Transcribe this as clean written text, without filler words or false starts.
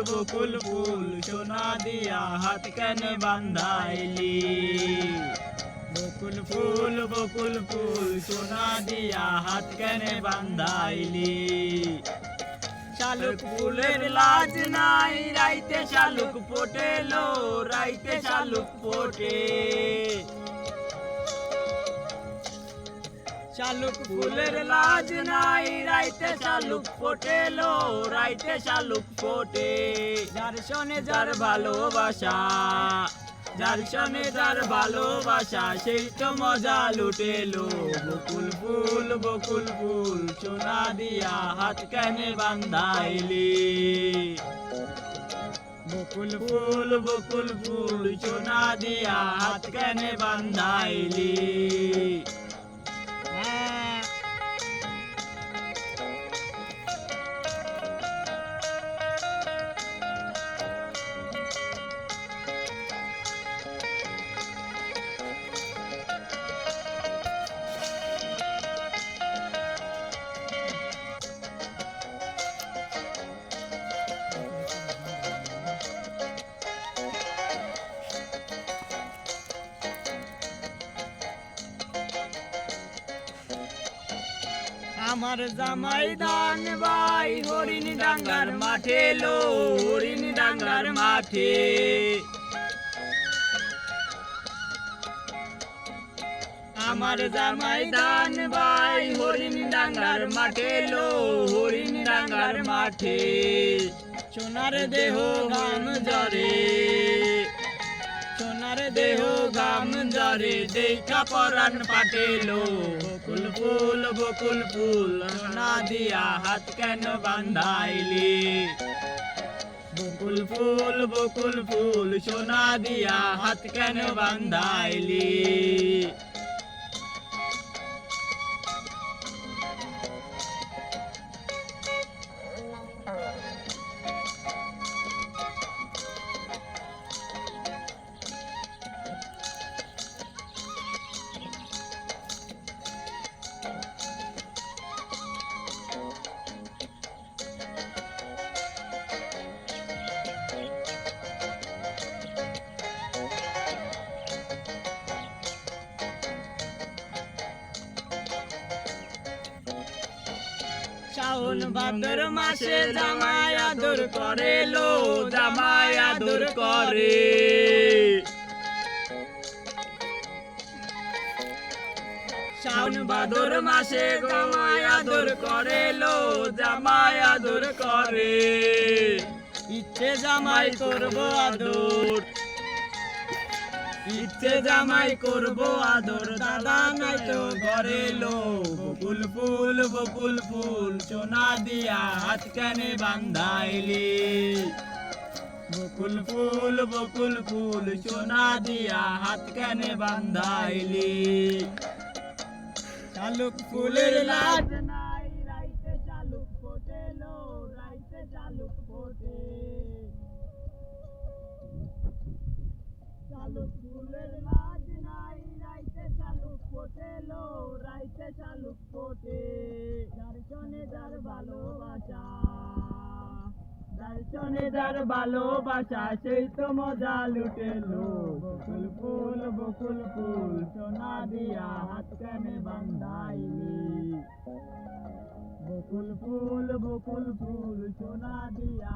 বকুল ফুল সোনা দিয়া হাত কেন বান্ধাইলি বকুল ফুল সোনা দিয়া হাত কেন বান্ধাইলি শালুক ফুলের লাজ নাই রাইতে শালুক ফোটেলো রাইতে শালুক ফোটে শালুক ফুলের লাজ নাই রাইতে শালুক ফোটেলো রাইতে শালুক ফোটে যার শোনে যার ভালোবাসা যার শোনে যার ভালোবাসা সেই তো মজা লুটেলো বকুল ফুল সোনা দিয়া হাত কেন বান্ধাইলি বকুল ফুল সোনা দিয়া হাত কেন বান্ধাইলি আমার জামাই দান ভাই হরিণ ডাঙ্গার মাঠে লো হরিণ ডাঙ্গার মাঠে আমার জামাই দান ভাই হরিণ ডাঙ্গার মাঠে লো হরিণ ডাঙ্গার মাঠে সোনার দেহ গাম জরে সোনার দেহ গাম জরে দেখা পরাণ পাটেলো বকুল ফুল সোনা দিয়া হাত কেন বান্ধাইলি বকুল ফুল সোনা দিয়া হাত কেন বান্ধাইলি শাওন ভাদ্র মাসে জামাই আদর করে লো জামাই আদর করে শাওন ভাদ্র মাসে জামাই আদর করে লো জামাই আদর করে ইচ্ছে জামাই করব আদর ইচ্ছে জামাই করব আদর দাদা নাই তো ঘরে লো বকুল ফুল সোনা দিয়া হাত কেন বান্ধাইলি বকুল ফুল সোনা দিয়া হাত কেন বান্ধাইলি শালুক ফুলের লাজ নাই রাইতে শালুক ফোটেলো রাইতে শালুক ফোটে শালুক ফুলের লাজ নাই রাইতে শালুক ফোটেলো রাইতে শালুক ফোটে যার শোনে যার ভালোবাসা যার শোনে যার ভালোবাসা সেই তো মজা লুটেলো বকুল ফুল সোনা দিয়া হাত কেন বান্ধাইলি বকুল ফুল সোনা দিয়া